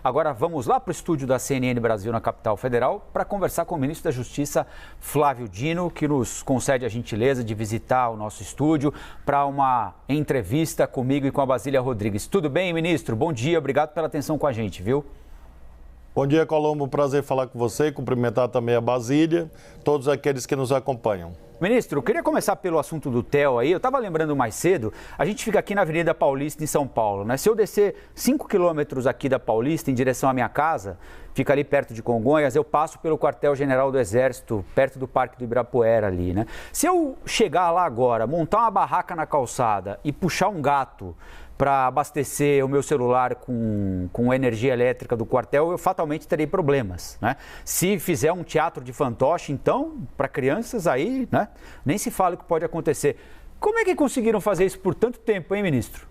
Agora vamos lá para o estúdio da CNN Brasil na capital federal para conversar com o ministro da Justiça, Flávio Dino, que nos concede a gentileza de visitar o nosso estúdio para uma entrevista comigo e com a Basília Rodrigues. Tudo bem, ministro? Bom dia, obrigado pela atenção com a gente, viu? Bom dia, Colombo. Prazer falar com você, cumprimentar também a Basília, todos aqueles que nos acompanham. Ministro, eu queria começar pelo assunto do TEL aí. Eu estava lembrando mais cedo, a gente fica aqui na Avenida Paulista, em São Paulo, né? Se eu descer 5 quilômetros aqui da Paulista em direção à minha casa, fica ali perto de Congonhas, eu passo pelo quartel-general do Exército, perto do Parque do Ibirapuera ali, né? Se eu chegar lá agora, montar uma barraca na calçada e puxar um gato para abastecer o meu celular com energia elétrica do quartel, eu fatalmente terei problemas, né? Se fizer um teatro de fantoche, então, para crianças aí, né, nem se fala o que pode acontecer. Como é que conseguiram fazer isso por tanto tempo, hein, ministro?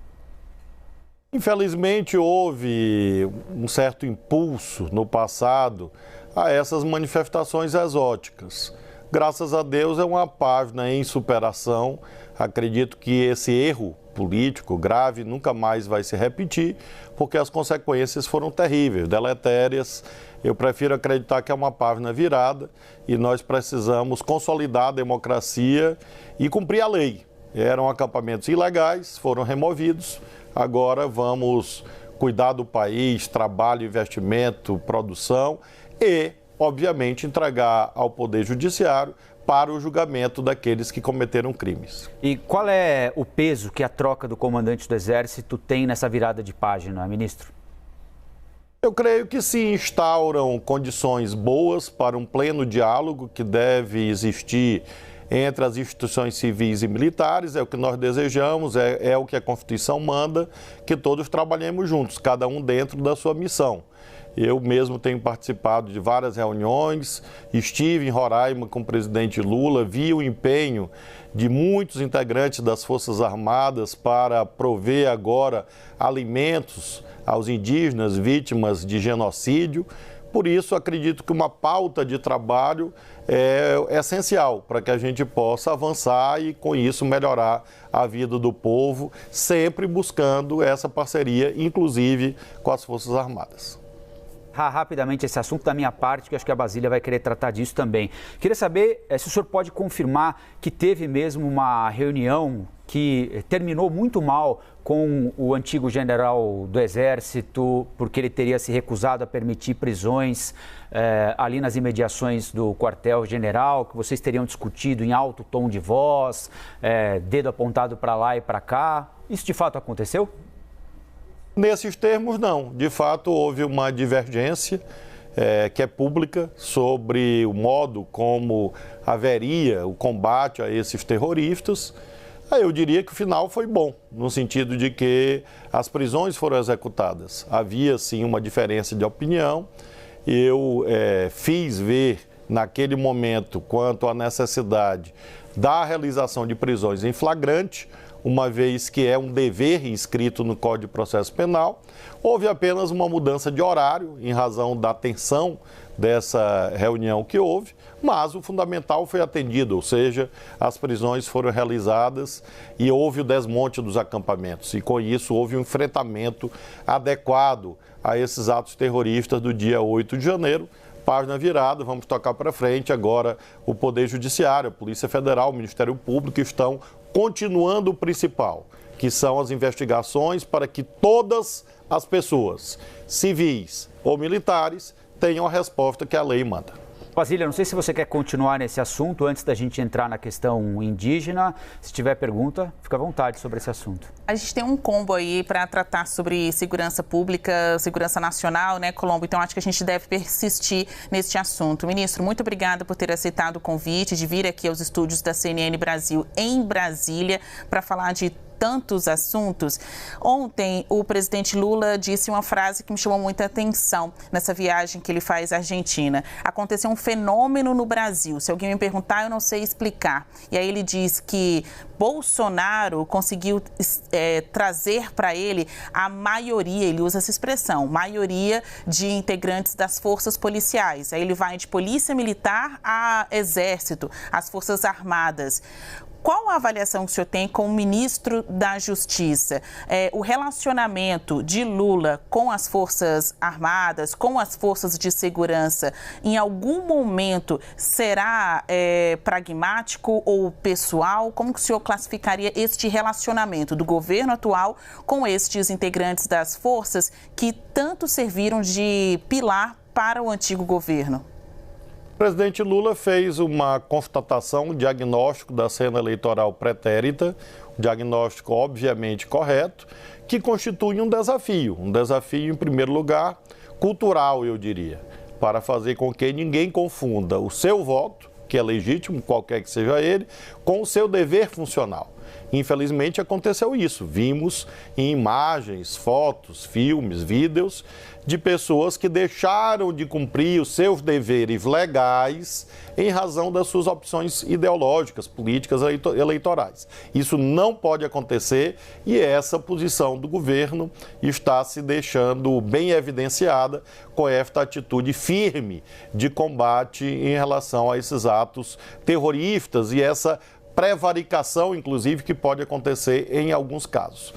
Infelizmente, houve um certo impulso no passado a essas manifestações exóticas. Graças a Deus, é uma página em superação. Acredito que esse erro político grave nunca mais vai se repetir, porque as consequências foram terríveis, deletérias. Eu prefiro acreditar que é uma página virada e nós precisamos consolidar a democracia e cumprir a lei. Eram acampamentos ilegais, foram removidos, agora vamos cuidar do país, trabalho, investimento, produção e, obviamente, entregar ao Poder Judiciário para o julgamento daqueles que cometeram crimes. E qual é o peso que a troca do comandante do Exército tem nessa virada de página, ministro? Eu creio que se instauram condições boas para um pleno diálogo que deve existir entre as instituições civis e militares, é o que nós desejamos, é o que a Constituição manda, que todos trabalhemos juntos, cada um dentro da sua missão. Eu mesmo tenho participado de várias reuniões, estive em Roraima com o presidente Lula, vi o empenho de muitos integrantes das Forças Armadas para prover agora alimentos aos indígenas vítimas de genocídio. Por isso, acredito que uma pauta de trabalho é essencial para que a gente possa avançar e, com isso, melhorar a vida do povo, sempre buscando essa parceria, inclusive com as Forças Armadas. Rapidamente esse assunto da minha parte, que acho que a Basília vai querer tratar disso também. Queria saber se o senhor pode confirmar que teve mesmo uma reunião que terminou muito mal com o antigo general do Exército, porque ele teria se recusado a permitir prisões ali nas imediações do quartel-general, que vocês teriam discutido em alto tom de voz, dedo apontado para lá e para cá. Isso de fato aconteceu? Nesses termos, não. De fato, houve uma divergência que é pública sobre o modo como haveria o combate a esses terroristas. Eu diria que o final foi bom, no sentido de que as prisões foram executadas. Havia, sim, uma diferença de opinião. Eu fiz ver, naquele momento, quanto à necessidade da realização de prisões em flagrante, uma vez que é um dever inscrito no Código de Processo Penal. Houve apenas uma mudança de horário em razão da tensão dessa reunião que houve, mas o fundamental foi atendido, ou seja, as prisões foram realizadas e houve o desmonte dos acampamentos. E com isso houve um enfrentamento adequado a esses atos terroristas do dia 8 de janeiro. Página virada, vamos tocar para frente. Agora o Poder Judiciário, a Polícia Federal, o Ministério Público estão continuando o principal, que são as investigações para que todas as pessoas, civis ou militares, tenham a resposta que a lei manda. Basília, não sei se você quer continuar nesse assunto antes da gente entrar na questão indígena. Se tiver pergunta, fica à vontade sobre esse assunto. A gente tem um combo aí para tratar sobre segurança pública, segurança nacional, né, Colombo? Então, acho que a gente deve persistir neste assunto. Ministro, muito obrigada por ter aceitado o convite de vir aqui aos estúdios da CNN Brasil em Brasília para falar de tantos assuntos. Ontem, o presidente Lula disse uma frase que me chamou muita atenção nessa viagem que ele faz à Argentina. Aconteceu um fenômeno no Brasil. Se alguém me perguntar, eu não sei explicar. E aí ele diz que Bolsonaro conseguiu trazer para ele a maioria, ele usa essa expressão, maioria de integrantes das forças policiais. Aí ele vai de polícia militar a exército, as forças armadas. Qual a avaliação que o senhor tem como ministro da Justiça? O relacionamento de Lula com as Forças Armadas, com as forças de segurança, em algum momento será pragmático ou pessoal? Como que o senhor classificaria este relacionamento do governo atual com estes integrantes das forças que tanto serviram de pilar para o antigo governo? O presidente Lula fez uma constatação, um diagnóstico da cena eleitoral pretérita, um diagnóstico obviamente correto, que constitui um desafio em primeiro lugar, cultural, eu diria, para fazer com que ninguém confunda o seu voto, que é legítimo, qualquer que seja ele, com o seu dever funcional. Infelizmente aconteceu isso, vimos em imagens, fotos, filmes, vídeos de pessoas que deixaram de cumprir os seus deveres legais em razão das suas opções ideológicas, políticas, eleitorais. Isso não pode acontecer e essa posição do governo está se deixando bem evidenciada com esta atitude firme de combate em relação a esses atos terroristas e essa prevaricação, inclusive, que pode acontecer em alguns casos.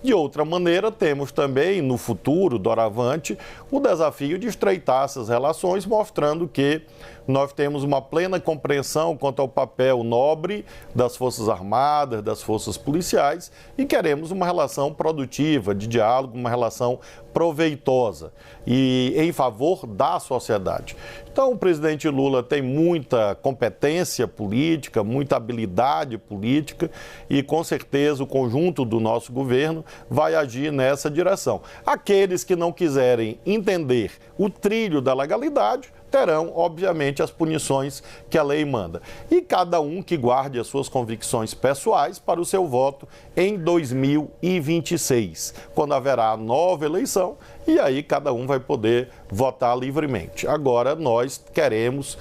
De outra maneira, temos também, no futuro, doravante, o desafio de estreitar essas relações, mostrando que nós temos uma plena compreensão quanto ao papel nobre das Forças Armadas, das Forças Policiais e queremos uma relação produtiva, de diálogo, uma relação proveitosa e em favor da sociedade. Então, o presidente Lula tem muita competência política, muita habilidade política e, com certeza, o conjunto do nosso governo vai agir nessa direção. Aqueles que não quiserem entender o trilho da legalidade terão, obviamente, as punições que a lei manda. E cada um que guarde as suas convicções pessoais para o seu voto em 2026, quando haverá nova eleição, e aí cada um vai poder votar livremente. Agora, nós queremos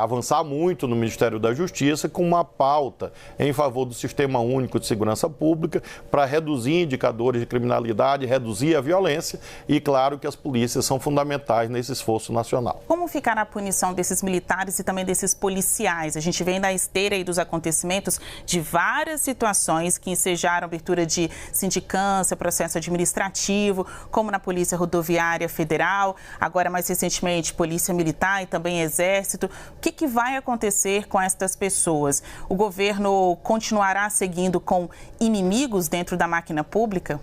avançar muito no Ministério da Justiça com uma pauta em favor do Sistema Único de Segurança Pública para reduzir indicadores de criminalidade, reduzir a violência e, claro, que as polícias são fundamentais nesse esforço nacional. Como ficar na punição desses militares e também desses policiais? A gente vem da esteira aí dos acontecimentos de várias situações que ensejaram abertura de sindicância, processo administrativo, como na Polícia Rodoviária Federal, agora mais recentemente Polícia Militar e também Exército. O que vai acontecer com estas pessoas? O governo continuará seguindo com inimigos dentro da máquina pública?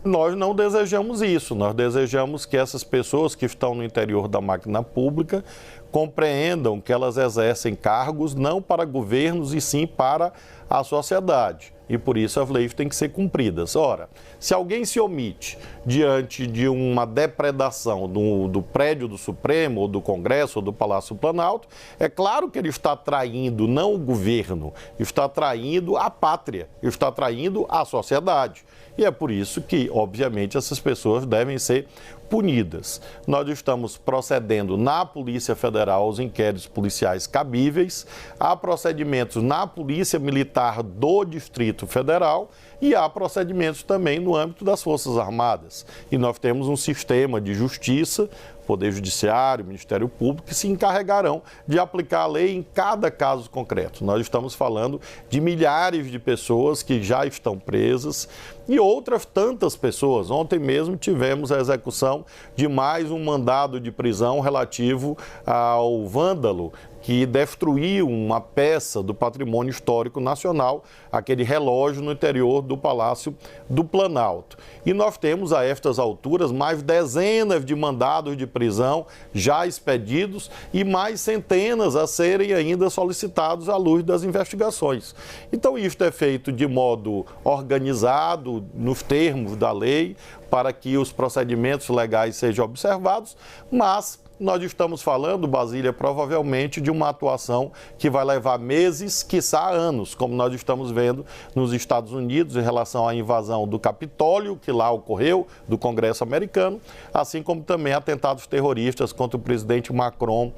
Nós não desejamos isso, nós desejamos que essas pessoas que estão no interior da máquina pública compreendam que elas exercem cargos não para governos e sim para a sociedade. E por isso as leis têm que ser cumpridas. Ora, se alguém se omite diante de uma depredação do prédio do Supremo, ou do Congresso, ou do Palácio Planalto, é claro que ele está traindo não o governo, está traindo a pátria, está traindo a sociedade. E é por isso que, obviamente, essas pessoas devem ser punidas. Nós estamos procedendo na Polícia Federal aos inquéritos policiais cabíveis, há procedimentos na Polícia Militar do Distrito Federal e há procedimentos também no âmbito das Forças Armadas. E nós temos um sistema de justiça, Poder Judiciário, Ministério Público, que se encarregarão de aplicar a lei em cada caso concreto. Nós estamos falando de milhares de pessoas que já estão presas e outras tantas pessoas. Ontem mesmo tivemos a execução de mais um mandado de prisão relativo ao vândalo que destruiu uma peça do patrimônio histórico nacional, aquele relógio no interior do Palácio do Planalto. E nós temos a estas alturas mais dezenas de mandados de prisão já expedidos e mais centenas a serem ainda solicitados à luz das investigações. Então isto é feito de modo organizado, nos termos da lei, para que os procedimentos legais sejam observados, mas nós estamos falando, Basília, provavelmente de uma atuação que vai levar meses, quiçá anos, como nós estamos vendo nos Estados Unidos em relação à invasão do Capitólio, que lá ocorreu, do Congresso americano, assim como também atentados terroristas contra o presidente Macron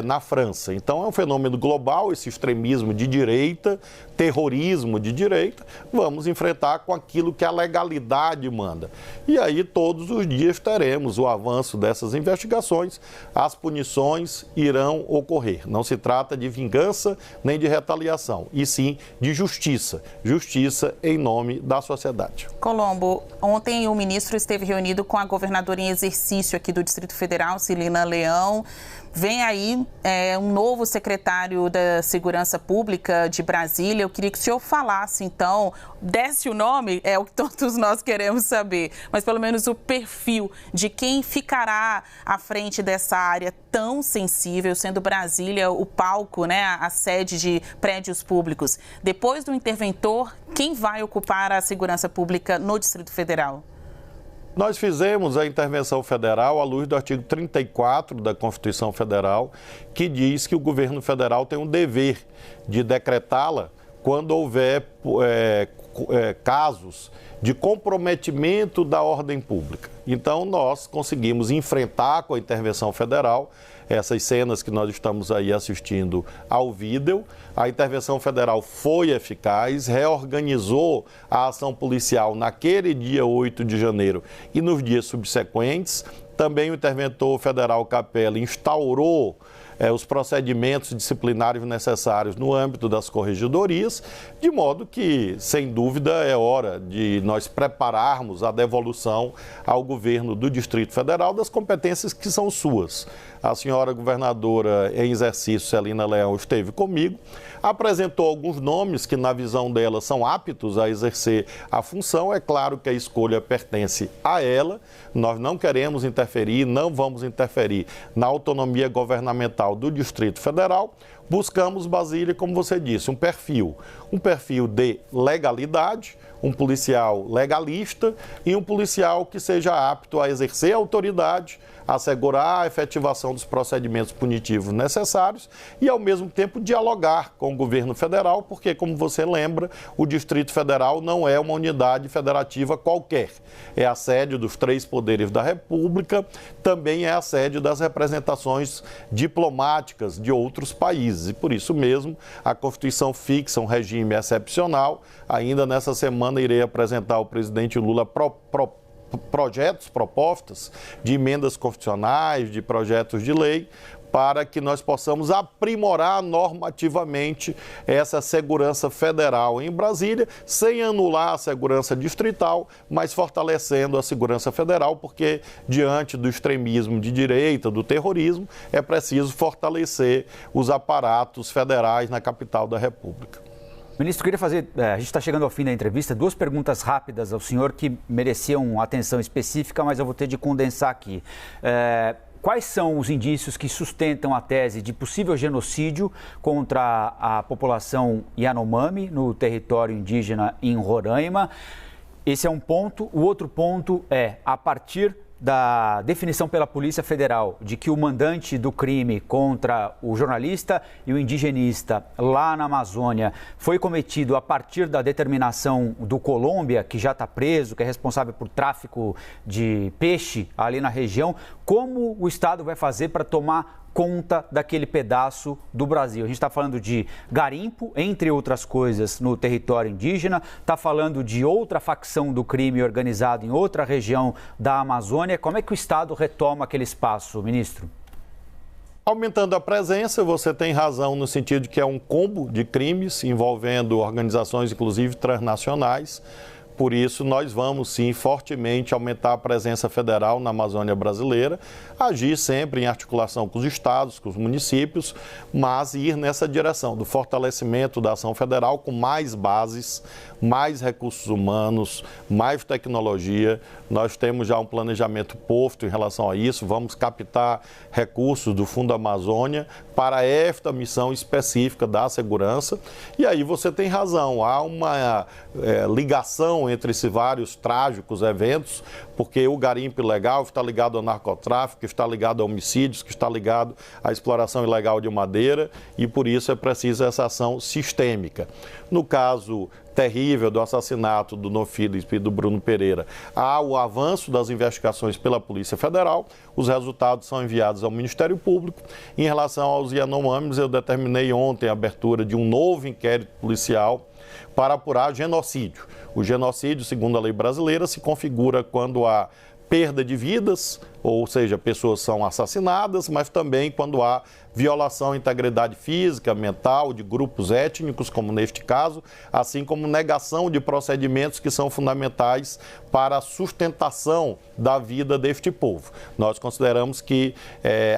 na França. Então é um fenômeno global, esse extremismo de direita, terrorismo de direita, vamos enfrentar com aquilo que a legalidade manda. E aí todos os dias teremos o avanço dessas investigações as punições irão ocorrer. Não se trata de vingança nem de retaliação, e sim de justiça. Justiça em nome da sociedade. Colombo, ontem o ministro esteve reunido com a governadora em exercício aqui do Distrito Federal, Celina Leão. Vem aí um novo secretário da Segurança Pública de Brasília. Eu queria que o senhor falasse, então, desse o nome, é o que todos nós queremos saber, mas pelo menos o perfil de quem ficará à frente dessa área tão sensível, sendo Brasília o palco, né, a sede de prédios públicos. Depois do interventor, quem vai ocupar a segurança pública no Distrito Federal? Nós fizemos a intervenção federal à luz do artigo 34 da Constituição Federal, que diz que o governo federal tem um dever de decretá-la quando houver casos de comprometimento da ordem pública. Então, nós conseguimos enfrentar com a intervenção federal essas cenas que nós estamos aí assistindo ao vídeo. A intervenção federal foi eficaz, reorganizou a ação policial naquele dia 8 de janeiro e nos dias subsequentes. Também o interventor federal Capelli instaurou os procedimentos disciplinares necessários no âmbito das corregedorias, de modo que, sem dúvida, é hora de nós prepararmos a devolução ao governo do Distrito Federal das competências que são suas. A senhora governadora em exercício, Celina Leão, esteve comigo, apresentou alguns nomes que, na visão dela, são aptos a exercer a função. É claro que a escolha pertence a ela. Nós não queremos interferir, não vamos interferir na autonomia governamental do Distrito Federal. Buscamos, Basília, como você disse, um perfil de legalidade, um policial legalista e um policial que seja apto a exercer a autoridade, assegurar a efetivação dos procedimentos punitivos necessários e, ao mesmo tempo, dialogar com o governo federal, porque, como você lembra, o Distrito Federal não é uma unidade federativa qualquer. É a sede dos 3 poderes da República, também é a sede das representações diplomáticas de outros países. E, por isso mesmo, a Constituição fixa um regime excepcional. Ainda nessa semana, irei apresentar ao presidente Lula propostas de emendas constitucionais, de projetos de lei, para que nós possamos aprimorar normativamente essa segurança federal em Brasília, sem anular a segurança distrital, mas fortalecendo a segurança federal, porque diante do extremismo de direita, do terrorismo, é preciso fortalecer os aparatos federais na capital da República. Ministro, queria fazer, a gente está chegando ao fim da entrevista, 2 perguntas rápidas ao senhor que mereciam atenção específica, mas eu vou ter de condensar aqui. Quais são os indícios que sustentam a tese de possível genocídio contra a população Yanomami no território indígena em Roraima? Esse é um ponto. O outro ponto é, a partir da definição pela Polícia Federal de que o mandante do crime contra o jornalista e o indigenista lá na Amazônia foi cometido a partir da determinação do Colômbia, que já está preso, que é responsável por tráfico de peixe ali na região, como o Estado vai fazer para tomar conta daquele pedaço do Brasil? A gente está falando de garimpo, entre outras coisas, no território indígena, está falando de outra facção do crime organizado em outra região da Amazônia. Como é que o Estado retoma aquele espaço, ministro? Aumentando a presença, você tem razão no sentido de que é um combo de crimes envolvendo organizações, inclusive transnacionais. Por isso, nós vamos, sim, fortemente aumentar a presença federal na Amazônia brasileira, agir sempre em articulação com os estados, com os municípios, mas ir nessa direção do fortalecimento da ação federal com mais bases, mais recursos humanos, mais tecnologia. Nós temos já um planejamento posto em relação a isso, vamos captar recursos do Fundo Amazônia para esta missão específica da segurança. E aí você tem razão, há uma ligação entre esses vários trágicos eventos, porque o garimpo ilegal está ligado ao narcotráfico, está ligado a homicídios, que está ligado à exploração ilegal de madeira, e por isso é preciso essa ação sistêmica. No caso terrível do assassinato do Nofilo e do Bruno Pereira, há o avanço das investigações pela Polícia Federal, os resultados são enviados ao Ministério Público. Em relação aos Yanomamis, eu determinei ontem a abertura de um novo inquérito policial para apurar genocídio. O genocídio, segundo a lei brasileira, se configura quando há perda de vidas, ou seja, pessoas são assassinadas, mas também quando há violação à integridade física, mental, de grupos étnicos, como neste caso, assim como negação de procedimentos que são fundamentais para a sustentação da vida deste povo. Nós consideramos que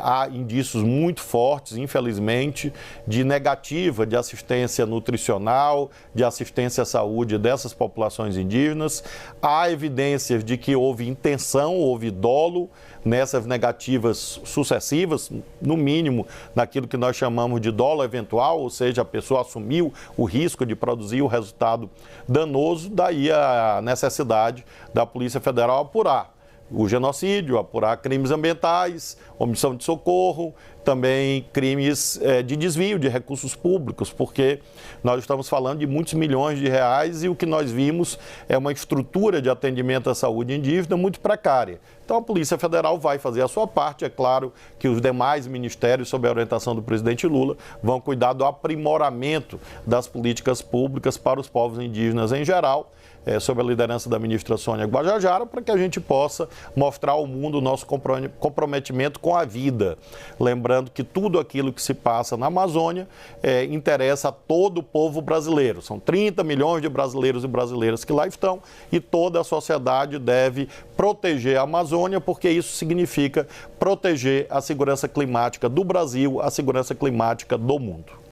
há indícios muito fortes, infelizmente, de negativa de assistência nutricional, de assistência à saúde dessas populações indígenas. Há evidências de que houve intenção, houve dolo nessas negativas sucessivas, no mínimo naquilo que nós chamamos de dolo eventual, ou seja, a pessoa assumiu o risco de produzir o resultado danoso, daí a necessidade da Polícia Federal apurar o genocídio, apurar crimes ambientais, omissão de socorro, também crimes de desvio de recursos públicos, porque nós estamos falando de muitos milhões de reais e o que nós vimos é uma estrutura de atendimento à saúde indígena muito precária. Então a Polícia Federal vai fazer a sua parte, é claro que os demais ministérios, sob a orientação do presidente Lula, vão cuidar do aprimoramento das políticas públicas para os povos indígenas em geral, sob a liderança da ministra Sônia Guajajara, para que a gente possa mostrar ao mundo o nosso comprometimento com a vida. Lembrando que tudo aquilo que se passa na Amazônia interessa a todo o povo brasileiro. São 30 milhões de brasileiros e brasileiras que lá estão e toda a sociedade deve proteger a Amazônia, porque isso significa proteger a segurança climática do Brasil, a segurança climática do mundo.